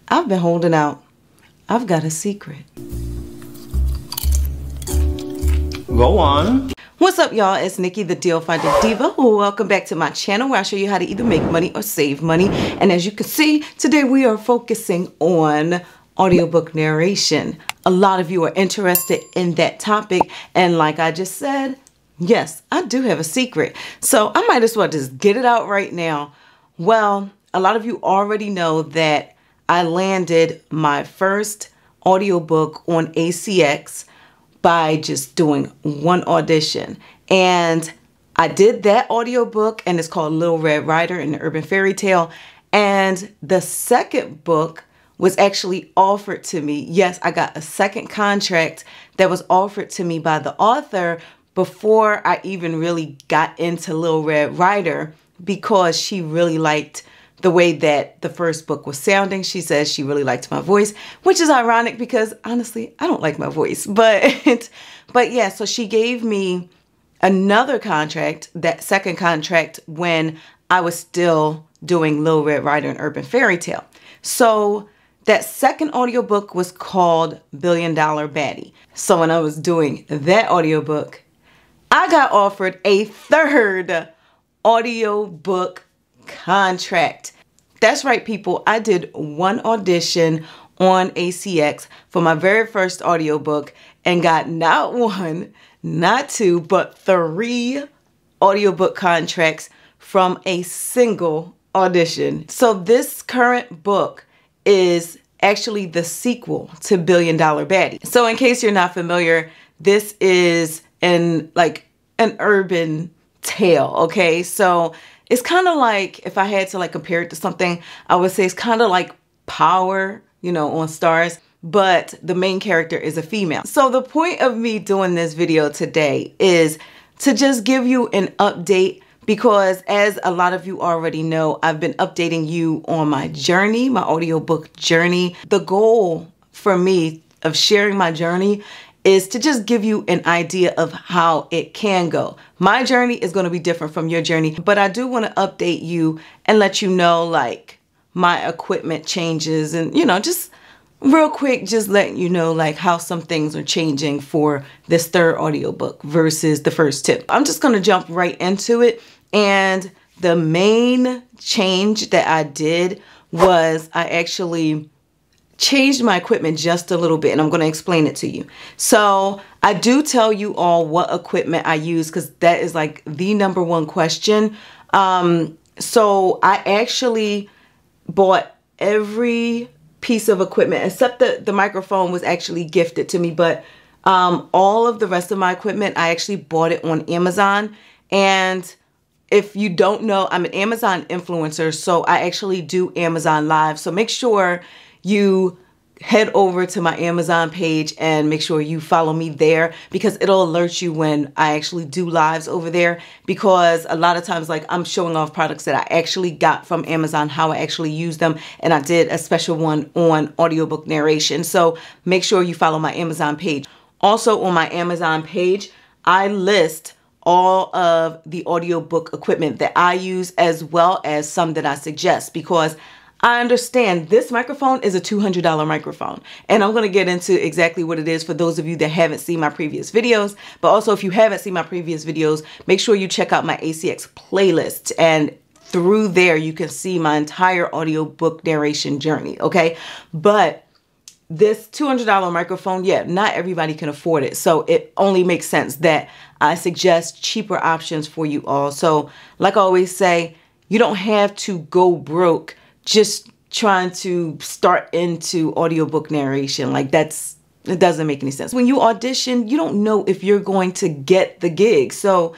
I've been holding out. I've got a secret. Go on. What's up, y'all? It's Nikki, the Deal Finding Diva. Welcome back to my channel where I show you how to either make money or save money. And as you can see, today we are focusing on audiobook narration. A lot of you are interested in that topic. And like I just said, yes, I do have a secret. So I might as well just get it out right now. Well, a lot of you already know that I landed my first audiobook on ACX by just doing one audition. And I did that audiobook, and it's called Lil Red Ryder and the Urban Fairytale. And the second book was actually offered to me. Yes, I got a second contract that was offered to me by the author before I even really got into Lil Red Ryder, because she really liked the way that the first book was sounding. She says she really liked my voice, which is ironic because honestly, I don't like my voice. But yeah, so she gave me another contract, that second contract, when I was still doing Lil Red Ryder and Urban Fairytale. So that second audiobook was called $1 Billion Baddie. So when I was doing that audiobook, I got offered a third audiobook contract. That's right, people. I did one audition on ACX for my very first audiobook and got not one, not two, but 3 audiobook contracts from a single audition. So this current book is actually the sequel to $1 Billion Baddie. So in case you're not familiar, this is an urban tale, okay? So it's kind of like, if I had to like compare it to something, I would say it's kind of like Power, you know, on Stars, but the main character is a female. So the point of me doing this video today is to just give you an update, because as a lot of you already know, I've been updating you on my journey, my audiobook journey. The goal for me of sharing my journey is to just give you an idea of how it can go. My journey is going to be different from your journey, but I do want to update you and let you know like my equipment changes, and you know, just real quick, just letting you know like how some things are changing for this third audiobook versus the first 2. I'm just going to jump right into it. And the main change that I did was I actually changed my equipment just a little bit, and I'm going to explain it to you. So I do tell you all what equipment I use, because that is like the #1 question. So I actually bought every piece of equipment except the microphone was actually gifted to me, but all of the rest of my equipment, I actually bought it on Amazon. And if you don't know, I'm an Amazon influencer, so I actually do Amazon Live. So make sure you head over to my Amazon page and make sure you follow me there, because it'll alert you when I actually do lives over there. Because a lot of times, like, I'm showing off products that I actually got from Amazon, how I actually use them. And I did a special one on audiobook narration. So make sure you follow my Amazon page. Also on my Amazon page, I list all of the audiobook equipment that I use, as well as some that I suggest, because I understand this microphone is a $200 microphone, and I'm going to get into exactly what it is for those of you that haven't seen my previous videos. But also, if you haven't seen my previous videos, make sure you check out my ACX playlist, and through there you can see my entire audiobook narration journey, okay? But this $200 microphone, yeah, not everybody can afford it. So it only makes sense that I suggest cheaper options for you all. So like I always say, you don't have to go broke just trying to start into audiobook narration. Like it doesn't make any sense. When you audition, you don't know if you're going to get the gig. So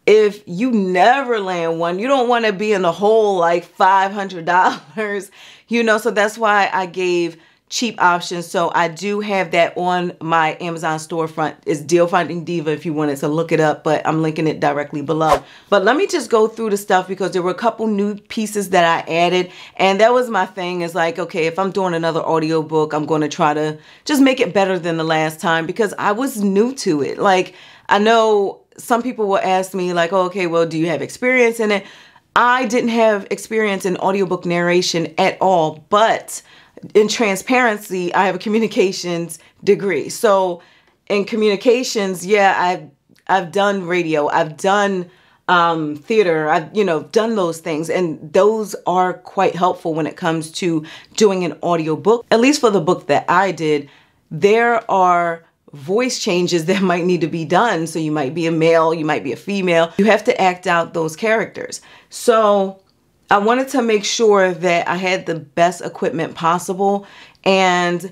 if you never land one, you don't want to be in the hole like $500, you know, so that's why I gave cheap options. So I do have that on my Amazon storefront. It's Deal Finding Diva if you wanted to look it up, but I'm linking it directly below. But let me just go through the stuff, because there were a couple new pieces that I added, and that was my thing, is like, okay, if I'm doing another audiobook, I'm going to try to just make it better than the last time, because I was new to it. Like, I know some people will ask me like, oh, okay, well, do you have experience in it? I didn't have experience in audiobook narration at all, but in transparency, I have a communications degree. So in communications, yeah, I've done radio, I've done theater, I've, done those things. And those are quite helpful when it comes to doing an audiobook. At least for the book that I did, there are voice changes that might need to be done. So you might be a male, you might be a female. You have to act out those characters. So I wanted to make sure that I had the best equipment possible. And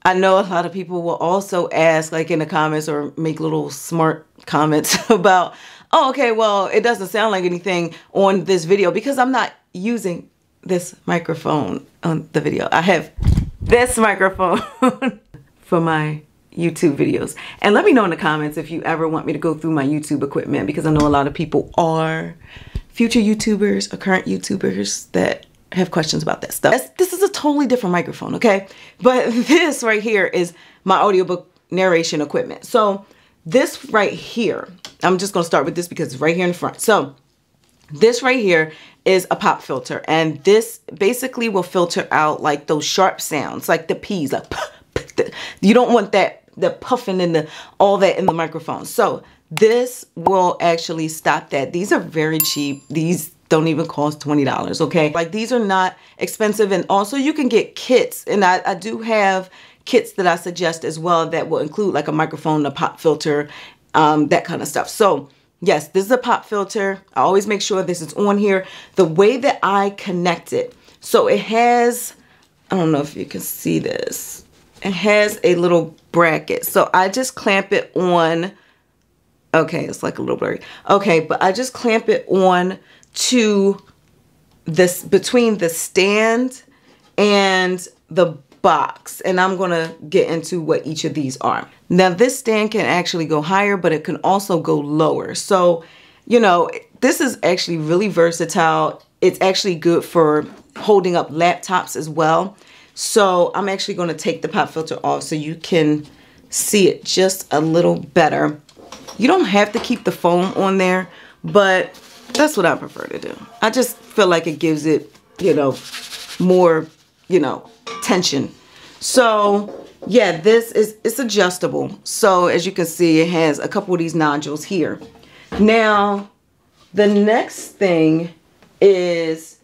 I know a lot of people will also ask, like in the comments, or make little smart comments about, oh, okay, well, it doesn't sound like anything on this video because I'm not using this microphone on the video. I have this microphone for my YouTube videos. And let me know in the comments if you ever want me to go through my YouTube equipment, because I know a lot of people are future YouTubers or current YouTubers that have questions about that stuff. This is a totally different microphone, okay? But this right here is my audiobook narration equipment. So this right here, I'm just gonna start with this because it's right here in the front. So this right here is a pop filter, and this basically will filter out like those sharp sounds, like the P's, like you don't want that, the puffing and all that in the microphone. So this will actually stop that. These are very cheap. These don't even cost $20, okay? Like, these are not expensive. And also you can get kits, and I do have kits that I suggest as well that will include like a microphone, a pop filter, that kind of stuff. So yes, this is a pop filter. I always make sure this is on here. The way that I connect it, so it has, I don't know if you can see this, it has a little bracket. So I just clamp it on, okay, it's like a little blurry. Okay, but I just clamp it on to this, between the stand and the box, and I'm gonna get into what each of these are. Now this stand can actually go higher, but it can also go lower. So, this is actually really versatile. It's actually good for holding up laptops as well. So I'm actually gonna take the pop filter off so you can see it just a little better. You don't have to keep the foam on there, but that's what I prefer to do. I just feel like it gives it, more, tension. So yeah, it's adjustable. So as you can see, it has a couple of these nodules here. Now, the next thing is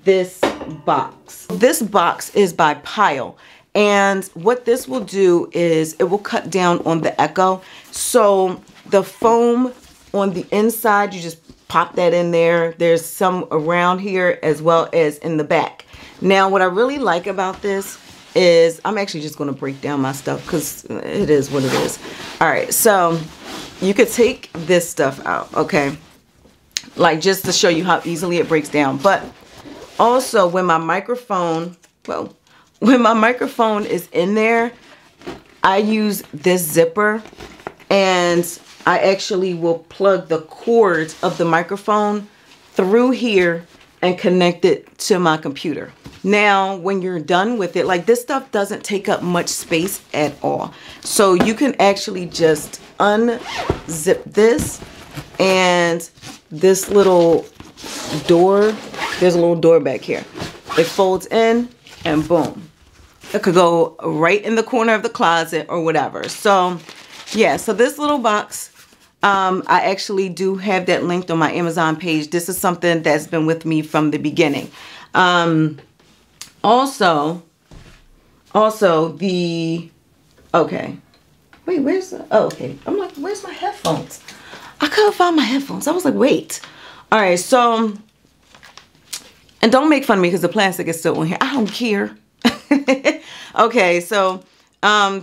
this box. This box is by Pile. And what this will do is it will cut down on the echo. So the foam on the inside, you just pop that in there. There's some around here as well as in the back. Now, what I really like about this is, I'm actually just going to break down my stuff because it is what it is. All right, so you could take this stuff out, okay? Like, just to show you how easily it breaks down. But also, when my microphone, when my microphone is in there, I use this zipper, and I actually will plug the cords of the microphone through here and connect it to my computer. Now, when you're done with it, like, this stuff doesn't take up much space at all. So you can actually just unzip this, and this little door, there's a little door back here. It folds in, and boom. It could go right in the corner of the closet or whatever. So yeah, so this little box, I actually do have that linked on my Amazon page. This is something that's been with me from the beginning. Also the, okay. Wait, where's the, oh, okay. I'm like, where's my headphones? I couldn't find my headphones. I was like, wait. All right, so, and don't make fun of me because the plastic is still on here. I don't care. Okay, so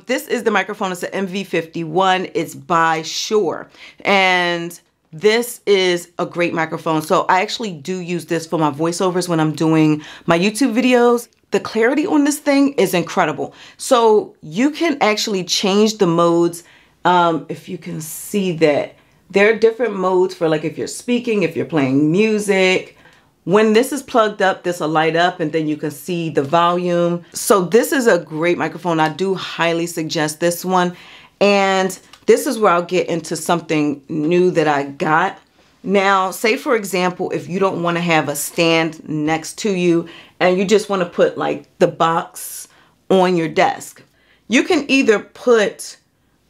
this is the microphone. It's an MV51. It's by Shure, and this is a great microphone. So I actually do use this for my voiceovers when I'm doing my YouTube videos. The clarity on this thing is incredible. So you can actually change the modes. If you can see that, there are different modes for, like, if you're speaking, if you're playing music. When this is plugged up, this will light up, and then you can see the volume. So this is a great microphone. I do highly suggest this one. And this is where I'll get into something new that I got. Now, say for example, if you don't want to have a stand next to you and you just want to put like the box on your desk, you can either put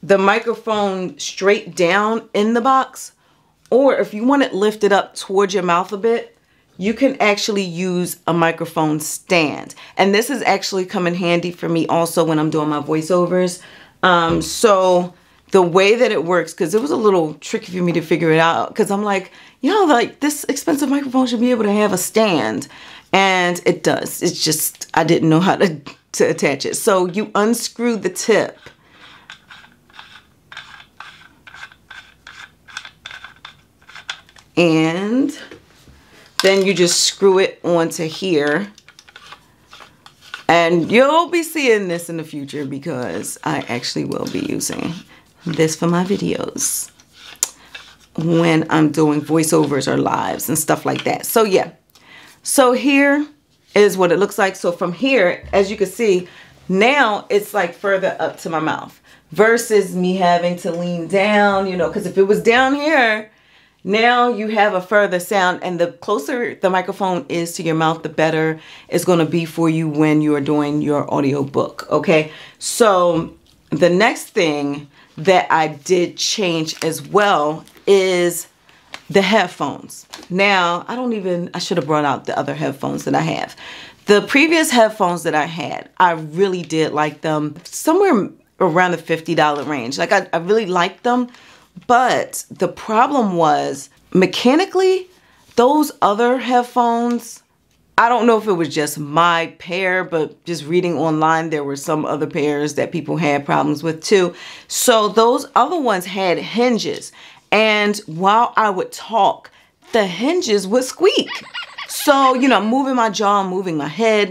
the microphone straight down in the box, or if you want it lifted up towards your mouth a bit, you can actually use a microphone stand. And this is actually come in handy for me also when I'm doing my voiceovers. So the way that it works, because it was a little tricky for me to figure it out, because I'm like, like this expensive microphone should be able to have a stand. And it does. It's just, I didn't know how to attach it. So you unscrew the tip. And then you just screw it onto here. And you'll be seeing this in the future because I actually will be using this for my videos when I'm doing voiceovers or lives and stuff like that. So yeah, so here is what it looks like. So from here, as you can see, now it's like further up to my mouth versus me having to lean down, because if it was down here, now you have a further sound, and the closer the microphone is to your mouth, the better it's going to be for you when you're doing your audiobook. Okay, so the next thing that I did change as well is the headphones. Now, I should have brought out the other headphones that I have. The previous headphones that I had, I really did like them, somewhere around the $50 range. Like I really liked them. But the problem was, mechanically, those other headphones, I don't know if it was just my pair, but just reading online, there were some other pairs that people had problems with too. So those other ones had hinges. And while I would talk, the hinges would squeak. So, moving my jaw, moving my head,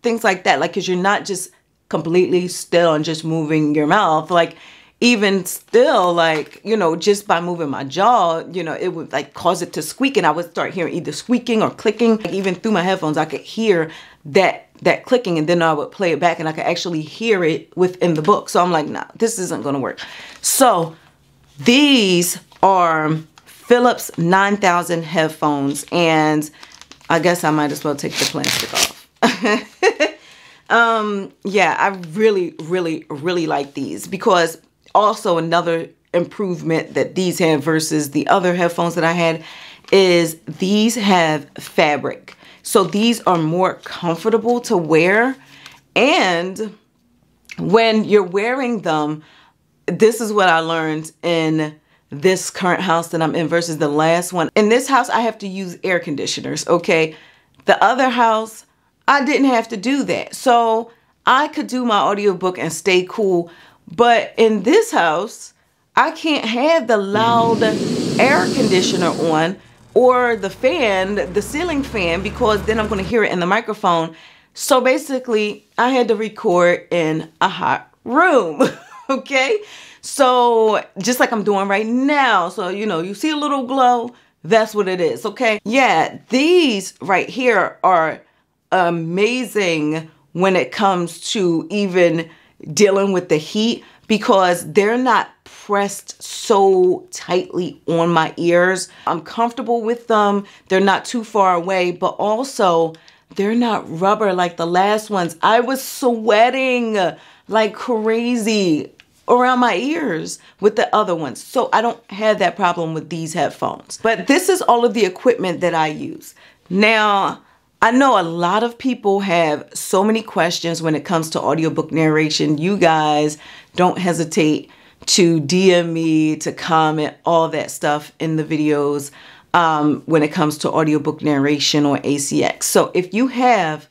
things like that. Like, because you're not just completely still and just moving your mouth. Like, even still, like, just by moving my jaw, it would like cause it to squeak, and I would start hearing either squeaking or clicking. Like, even through my headphones, I could hear that clicking, and then I would play it back and I could actually hear it within the book. So I'm like, nah, this isn't going to work. So these are Philips 9000 headphones, and I guess I might as well take the plastic off. Yeah, I really, really, really like these, because also another improvement that these have versus the other headphones that I had is these have fabric. So these are more comfortable to wear. And when you're wearing them, this is what I learned in this current house that I'm in versus the last one. In this house, I have to use air conditioners, okay? The other house, I didn't have to do that. So I could do my audiobook and stay cool. But in this house, I can't have the loud air conditioner on or the fan, the ceiling fan, because then I'm going to hear it in the microphone. So basically, I had to record in a hot room, okay? So just like I'm doing right now. So, you see a little glow, that's what it is, okay? Yeah, these right here are amazing when it comes to even dealing with the heat, because they're not pressed so tightly on my ears. I'm comfortable with them. They're not too far away, but also they're not rubber like the last ones. I was sweating like crazy around my ears with the other ones. So I don't have that problem with these headphones. But this is all of the equipment that I use. Now, I know a lot of people have so many questions when it comes to audiobook narration. You guys don't hesitate to DM me, to comment, all that stuff in the videos when it comes to audiobook narration or ACX. So if you have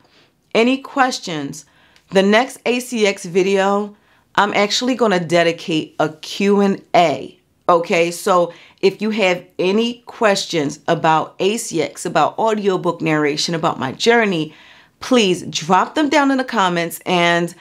any questions, the next ACX video, I'm actually going to dedicate a Q&A. Okay, so if you have any questions about ACX, about audiobook narration, about my journey, please drop them down in the comments, and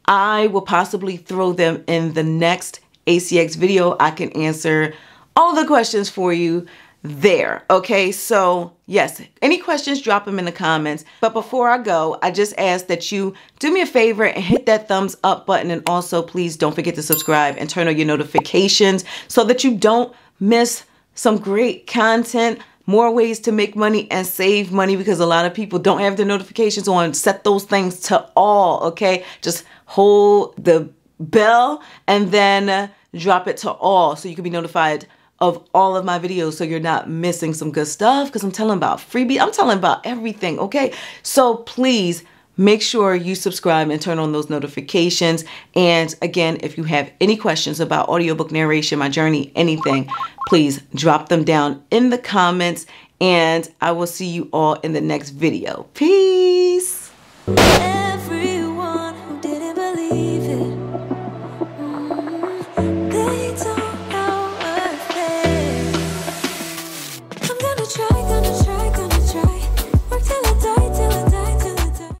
I will possibly throw them in the next ACX video. I can answer all the questions for you there. Okay, so yes, any questions, drop them in the comments. But before I go, I just ask that you do me a favor and hit that thumbs up button. And also, please don't forget to subscribe and turn on your notifications so that you don't miss some great content, more ways to make money and save money, because a lot of people don't have their notifications on. Set those things to all, okay? Just hold the bell and then drop it to all so you can be notified of all of my videos so you're not missing some good stuff, because I'm telling about freebie. I'm telling about everything, okay? So please make sure you subscribe and turn on those notifications. And again, if you have any questions about audiobook narration, my journey, anything, please drop them down in the comments, and I will see you all in the next video. Peace.